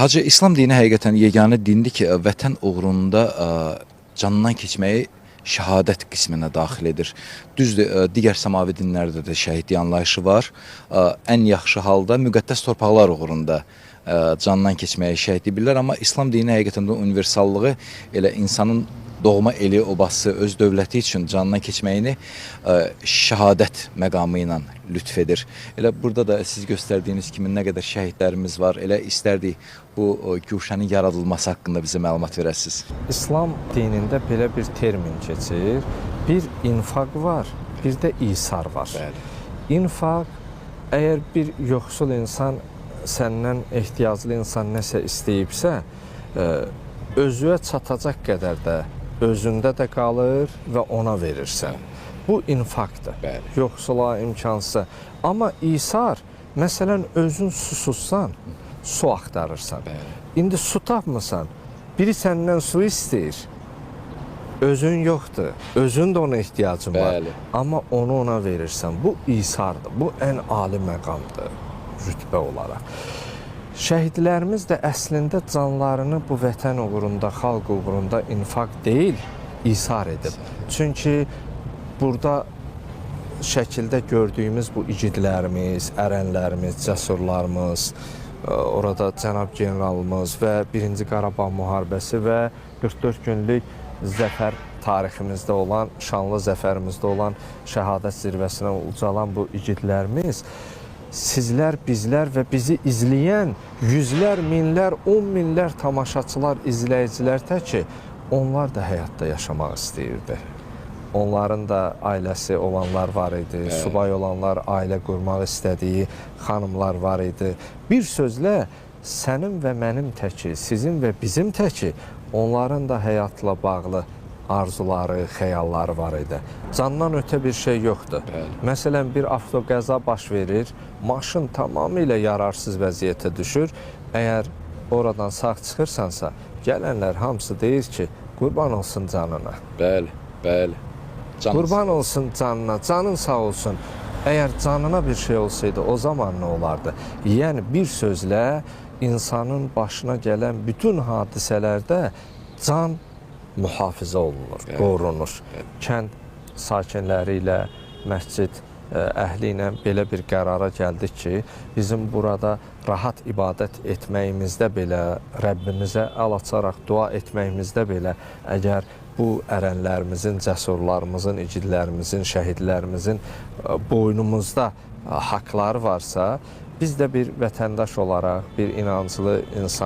Hacı, İslam dini həqiqətən yeganə dindir ki, vətən uğrunda canından keçməyi şəhadət qisminə daxil edir. Düzdür, digər səmavi dinlərdə də şəhidlik anlayışı var. Ən yaxşı halda müqəddəs torpaqlar uğrunda canından keçməyi şəhidlik bilirlər, amma İslam dini həqiqətən də universallığı elə insanın doğma eli, obası, öz dövləti üçün canından keçməyini şəhadət məqamı ilə lütf edir. Elə burada da siz göstərdiyiniz kimi nə qədər şəhidlərimiz var, elə istərdik bu guşənin yaradılması haqqında bizə məlumat verəsiniz. İslam dinində belə bir termin keçir. Bir infaq var, bir də isar var. Bəli. İnfaq, əgər bir yoxsul insan, səndən ehtiyaclı insan nəsə istəyibsə, özüyə çatacaq qədər də özündə də qalır və ona verirsən. Bu infaqdır. Bəli. Yoxsula, imkansıza. Amma isar, məsələn, özün susuzsan, su axtarırsan. Bəli. İndi su tapmısan, biri səndən su istəyir, özün yoxdur, özün də ona ehtiyacın var. Bəli. Amma onu ona verirsən. Bu isardır, bu ən ali məqamdır rütbə olaraq. Şəhidlərimiz də əslində canlarını bu vətən uğrunda, xalq uğrunda infaq deyil, isar edib. Çünki burada şəkildə gördüyümüz bu igidlərimiz, ərənlərimiz, cəsurlarımız, orada cənab generalımız və 1-ci Qarabağ müharibəsi və 44 günlük zəfər tariximizdə olan, şanlı zəfərimizdə olan şəhadət zirvəsinə ucalan bu igidlərimiz, sizlər, bizlər və bizi izləyən yüzlər, minlər, 10 minlər tamaşaçılar, izləyicilər ki, onlar da həyatda yaşamaq istəyirdi. Onların da ailəsi olanlar var idi, subay olanlar, ailə qurmaq istədiyi xanımlar var idi. Bir sözlə, sənin və mənim təki, sizin və bizim təki, onların da həyatla bağlı arzuları, xəyalları var idi. Candan ötə bir şey yoxdur. Bəli. Məsələn, bir avtoqəza baş verir, maşın tamamilə yararsız vəziyyətə düşür. Əgər oradan sağ çıxırsansa, gələnlər hamısı deyir ki, qurban olsun canına. Bəli, bəli. Qurban olsun canına, canın sağ olsun. Əgər canına bir şey olsaydı, o zaman nə olardı? Yəni, bir sözlə, insanın başına gələn bütün hadisələrdə can mühafizə olunur, qorunur. Kənd sakinləri ilə, məscid əhli ilə belə bir qərara gəldik ki, bizim burada rahat ibadət etməyimizdə belə, Rəbbimizə əl açaraq dua etməyimizdə belə, əgər bu ərənlərimizin, cəsurlarımızın, igidlərimizin, şəhidlərimizin boynumuzda haqları varsa, biz də bir vətəndaş olaraq, bir inancılı insan